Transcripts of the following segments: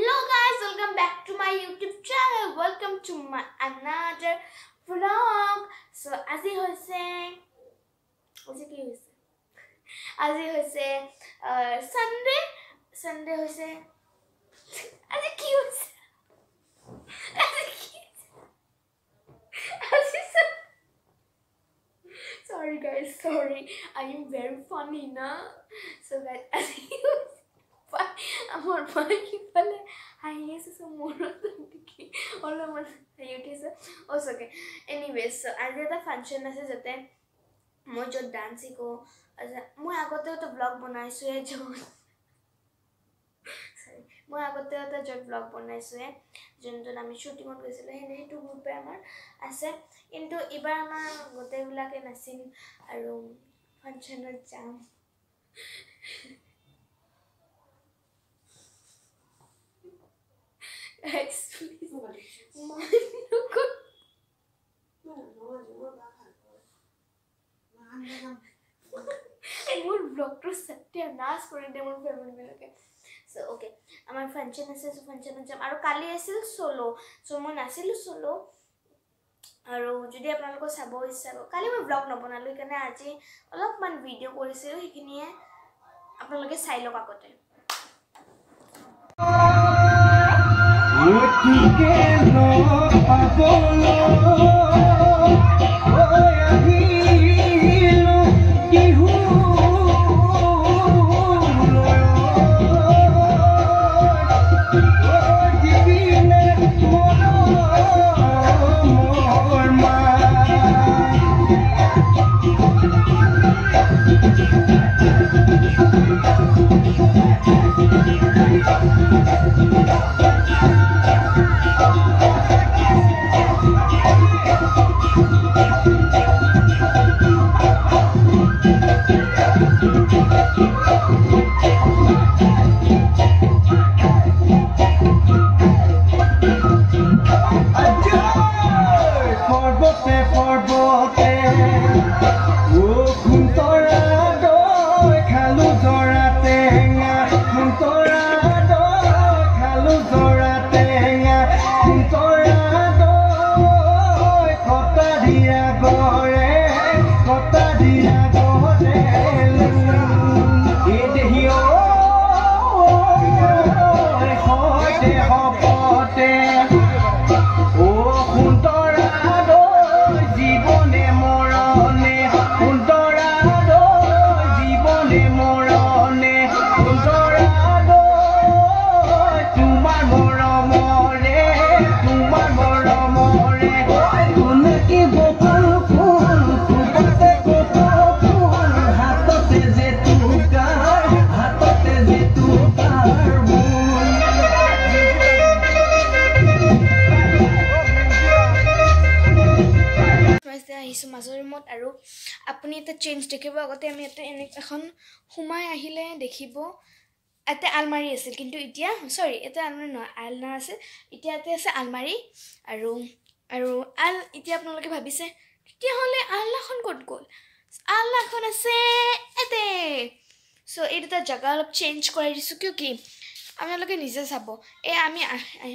Hello guys, welcome back to my YouTube channel. Welcome to my another vlog. So আজি হৈছে Sunday হৈছে আজি কি হৈছে Sorry guys, sorry. I am very funny na. So guys, আমার ভাই কি বলে হাইয়েছে সো মরত দেখি all আমার ইউটিউবে ওকে এনিওয়েজ সো আজি এটা ফাংশন আছে যেতে মই যত ডান্স শিকো মই আগতেও তো ব্লগ বনাইছো মই আগতে এটা যত ব্লগ বনাইছো যোনজন আমি শুটিংত গৈছিল হেটো গ্ৰুপে আমাৰ আছে কিন্তু এবাৰ আমাৰ গোটেইবিলাকে নাচিম আৰু ফাংশনত যাম Guys, please. মোৰ ব্লগটো সত্যানাশ কৰি দে মোৰ ফেমিলিবিলাকে সো ওকে আমাৰ ফাংশন আছে সো ফাংশনত যাম আৰু কালি আছিল সোলো সো মই নাছিলো সোলো আৰু যদি আপোনালোকক চাব ইচ্ছা কালি মই ব্লগ নবনালো কাৰণে আজি অলপমান ভিডিও কৰিছিলো সেইখিনিয়ে আপোনালোকে চাই লওক আগতে মাজৰমত আৰু আপুনি এটা চেঞ্জ দেখিব আগতে আমি এটা এখন হুমাই আহিলে দেখিব এটা আলমাৰি আছিল কিন্তু এতিয়া সৰি এটা আলমাৰি নহয় আলনা আছে এতিয়া এটা আছে আলমাৰি আৰু এতিয়া আপোনালোকে ভাবিছে তেতিয়া হলে আলনাখন ক'ত গ'ল আলনাখন আছে এতে সো এটা জায়গা অলপ চেঞ্জ কৰাই দিছো কিয় কি আপোনালোকে নিজে চাব আমি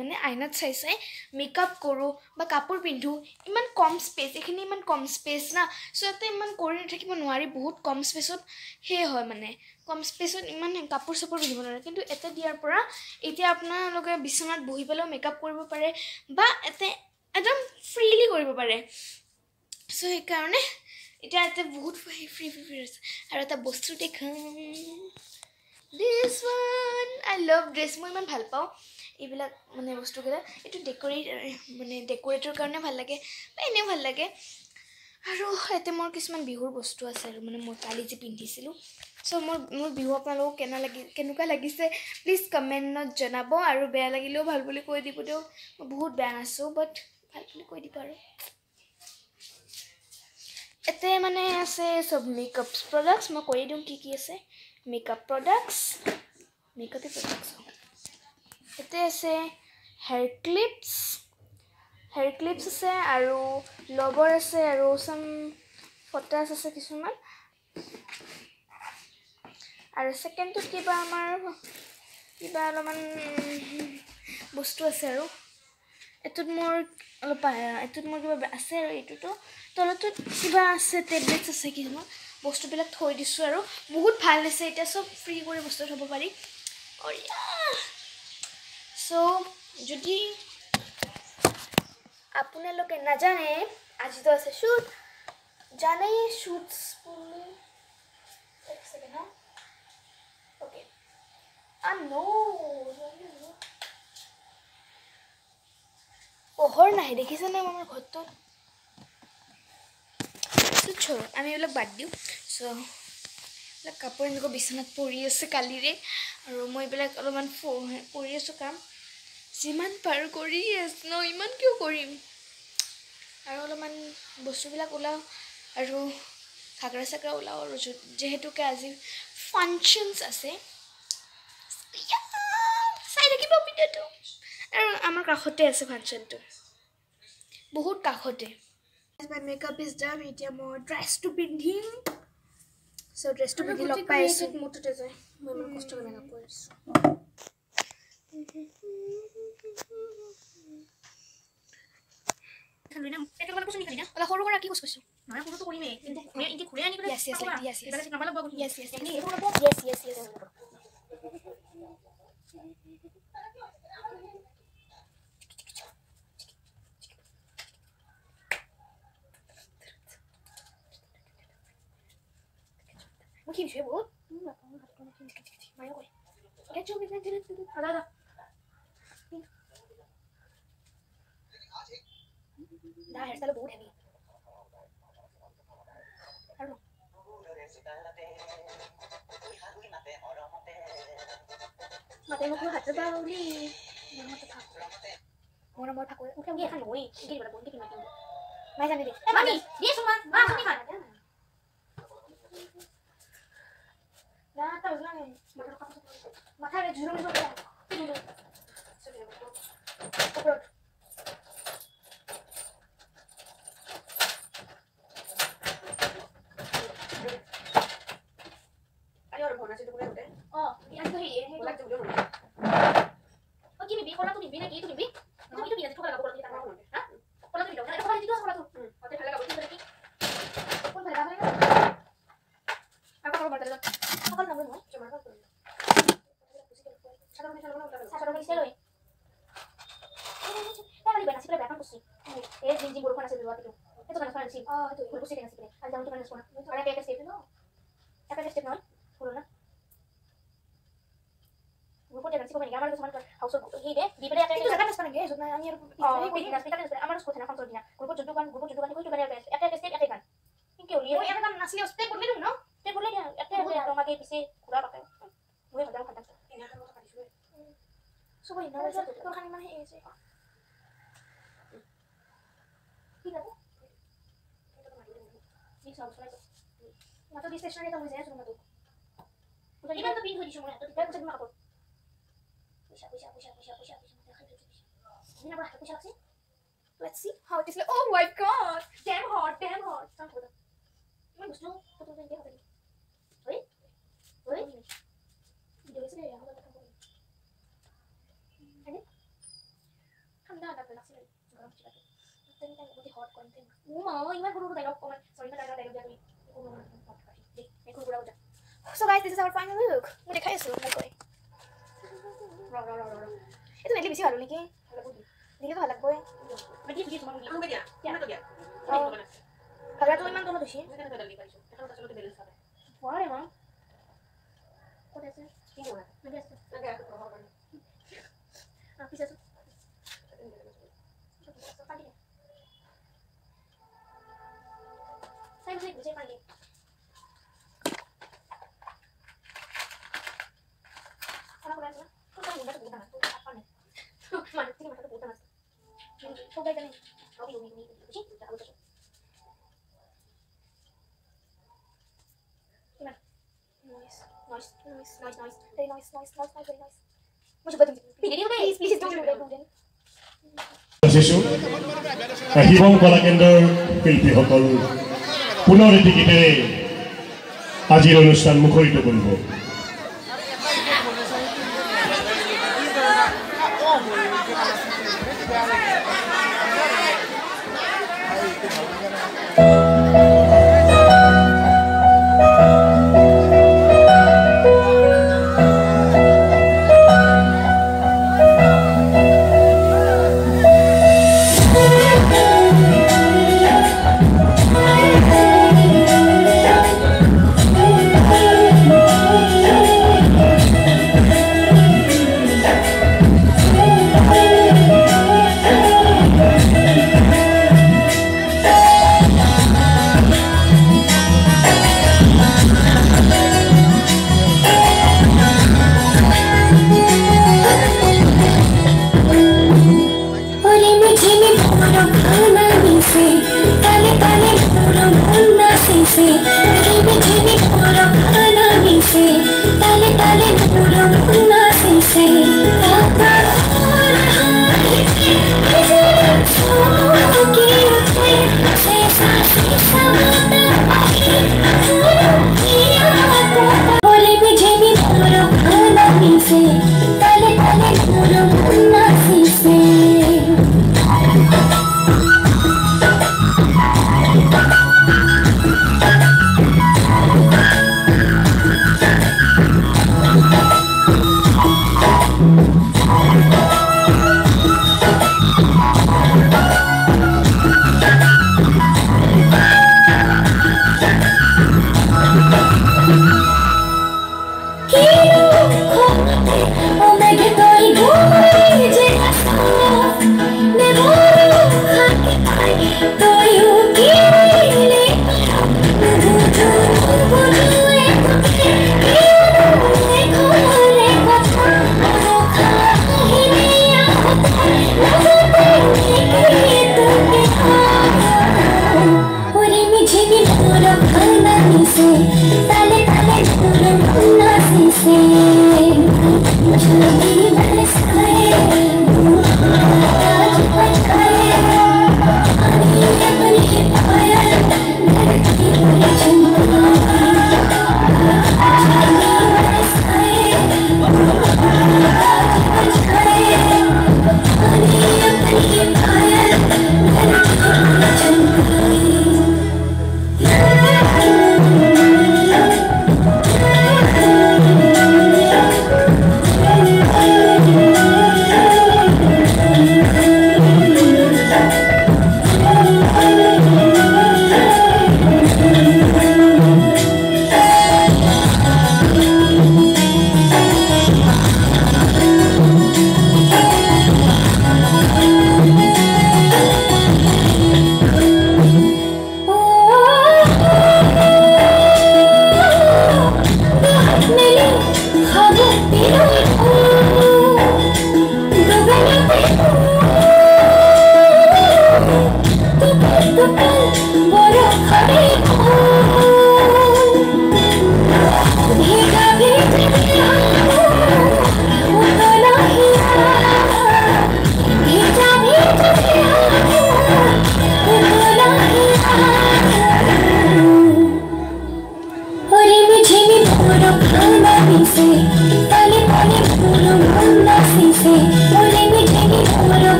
মানে আইনাত চাই মেকআপ কৰো বা কাপোৰ পিন্ধো ইমান কম স্পেস এখিনি ইমান কম স্পেস না সো এতে ইমান কৰি থাকিব নোৱাৰি বহুত কম স্পেসত হে হয় মানে কম স্পেসত ইমান কাপোৰ সপোৰ পিন্ধিব নোৱাৰে কিন্তু এতে দিয়াৰ পৰা এতিয়া আপোনালোকে বিছনাত বহি পেলাও মেকআপ কৰিব পাৰে বা এতে একদম ফ্ৰীলি কৰিব পাৰে সো এই কাৰণে এতিয়া এতে বহুত ফ্ৰী আছে আৰু এটা বস্তু দেখাম This one I love this মই ইমান ভাল পাওঁ এইবিলাক মানে বস্তুকেইটা এইটো ডেকোৰেটৰ কাৰণে ভাল লাগে বা এনে ভাল লাগে আৰু এতে মোৰ কিছুমান বিহুৰ বস্তু আছে আৰু মানে মই কালি যে পিন্ধিছিলো সো মোৰ বিহু আপোনালোক কেনেকুৱা লাগিছে প্লিজ কমেন্টত জনাব আৰু বেয়া লাগিলেও ভাল বুলি কৈ দিব দিও মই বহুত বেয়া নাছো বাট ভাল বুলি কৈ দিব আৰু এতে মানে আছে সব মেকআপ প্ৰডাক্টস মই কৈ দিম কি আছে makeup products ete ase hair clips ase aru lover ase aru some photos ase kisuman aru second to kiba amar kiba alaman বস্তু আছে আৰু এটোত মোৰ অলপ এটোত মোৰ কিবা আছে আৰু এইটোতো তলতো কিবা আছে টেবলেটছ আছে কিছুমান বস্তুবিলাক থৈ দিছোঁ আৰু বহুত ভাল হৈছে এতিয়া চব ফ্ৰী কৰি বস্তু থ'ব পাৰি চ' যদি আপোনালোকে নাজানে আজিতো আছে শ্বুট জানেই শ্বুটছ বুলি এক ছেকেণ্ড হা অ'কে পোহৰ নাহে দেখিছেনে আমাৰ ঘৰটোত আমি এইবিলাক বাদ দিওঁ চ' এইবিলাক কাপোৰ এনেকুৱা বিচনাত পৰি আছে কালিৰে আৰু মই এইবিলাক অলপমান কৰি আছোঁ কাম যিমান পাৰোঁ কৰি আছোঁ ন ইমান কিয় কৰিম আৰু অলপমান বস্তুবিলাক ওলাওঁ আৰু ঘাগৰা চাগৰা ওলাওঁ আৰু যিহেতুকে আজি ফাংচনছ আছে চাই থাকিব ভিডিঅ'টো আৰু আমাৰ কাষতে আছে ফাংচনটো বহুত কাষতে My makeup is done. এতিয়া মই ড্ৰেছটো পিন্ধিম চ' ড্ৰেছটো পিন্ধি লগ পাই আছোঁ মোৰটোতে যায় মই ইমান কষ্ট কৰি মেকআপ কৰিছোঁ সৰু কৰা কি কৈছোঁ What keeps you what? My way. Get your Ada. Nah, hairstyle बहुत heavy. Hello. Mate mo ko hat ba uli. Mo to thak. Mo na mo thak ko. Okay, ye khan moi. Ki bala bon ki ma. Mai jane de. Mami, ye suma. Ma sumi khan. Na tahu lah ni. Mata ada jurung itu kan. Upload. Ayo orang mana sih tu boleh boleh? Oh, yang tu ini. Boleh tu boleh. Oh, kini bi, kalau tu bi, nak itu bi. Kamu itu bi, nanti kau kalau kalau kita tahu. Hah? Kalau tu bi, kalau itu kalau tu. Nanti kalau kalau itu lagi. Pun pada apa ni? Apa kalau pada tu? Kalau nak buat, cuma apa tu? Satu lagi sekali. Tapi di nasi berapa kursi? Jinjing buruk nasi dua itu. Itu kan nasi. Oh, itu kursi dengan nasi. Ada jangan tu kan nasi. Ada kayak step itu. Apa step nol? Kurang lah. Buruk dia nasi kau ni. Amar tu sama house ini deh. Di pada apa? Itu kan nasi paling guys. Sebenarnya ni. Oh, ini nasi kan nasi. Amar tu kau nak house ni. Buruk jodokan ni kau juga ni apa? Apa step apa kan? Ini kau lihat. Oh, ini kan nasi step boleh tu, no? Step boleh dia. Apa dia orang makan pisi kurang pakai. Boleh ada orang kata. Ini kan orang kata. So wait, now is it? Kau kan mana ini sih? Tidak tu? Ini sama sekali. Masa di stasiun itu mesti ada tu. Udah kita tapi ini semua. Tapi kita cuma apa? Bisa. Ini apa? Bisa sih? Let's see how it is. Oh my god! Damn hot. Sampai tu. Ini mesti tu tu dia apa? Wait. Video itu dia yang apa? Dah ada nasi lagi. Sekarang cepat. Kita ni tengok hot content. Mau, iman guru tengok komen. Sorry, kita tengok jadi. So guys, this is our final look. Muझे खाया सुन लग गए. रो. ये तो मेरे लिए busy हाल होने के. दिखे तो अलग कोई. मैं ये तुम्हारे लिए. अंग गया. क्या तो गया. कलर तो इमान दोनों तो शी. मैं तो डाल दी भाई. ऐसा तो चलो तो बैलेंस आता है. वाह रे मां. कौन ऐसे? क्या हुआ? मैं ऐसे. लगा तो बहुत बड़ा. आप पीछे से. Saya bisa panggil. Kalau kurang sana, kau kan udah terbuka mas, apa nih? Mana sih masa terbuka mas? Kau baik kan? Kau ini, sih, tak tahu tu. Gimana? Noise, very nice, very nice. Macam betul. Please don't do that. Shivam কলা কেন্দ্ৰৰ শিল্পীসকল পুনৰ এটি গীতেৰে আজিৰ অনুষ্ঠান মুখৰিত কৰিব।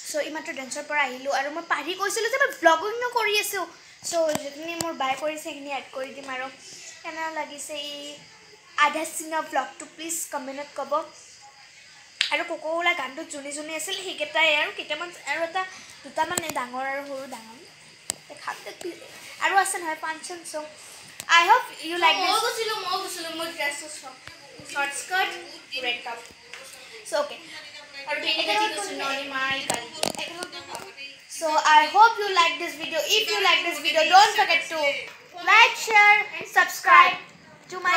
So imatro dancer para ahilu aru moi pari koisilu je moi vlogging no kori asu so jekni mor bai korise ekni add kori dim aru kena lagise ei adha sina vlog to please comment ot kobo aru kokola gandu juni juni asil higetai aru kitaman aru eta duta man dangor aru horu dangor khate aru ase na function so I hope you like this mo gusilo dress short skirt red top so okay So I hope you like this video. If you like this video, don't forget to like, share, and subscribe to my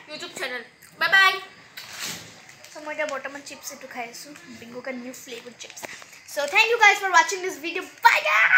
YouTube channel. Bye bye. So my bottom chips to khai Bingo ka new flavored chips. So thank you guys for watching this video. Bye guys.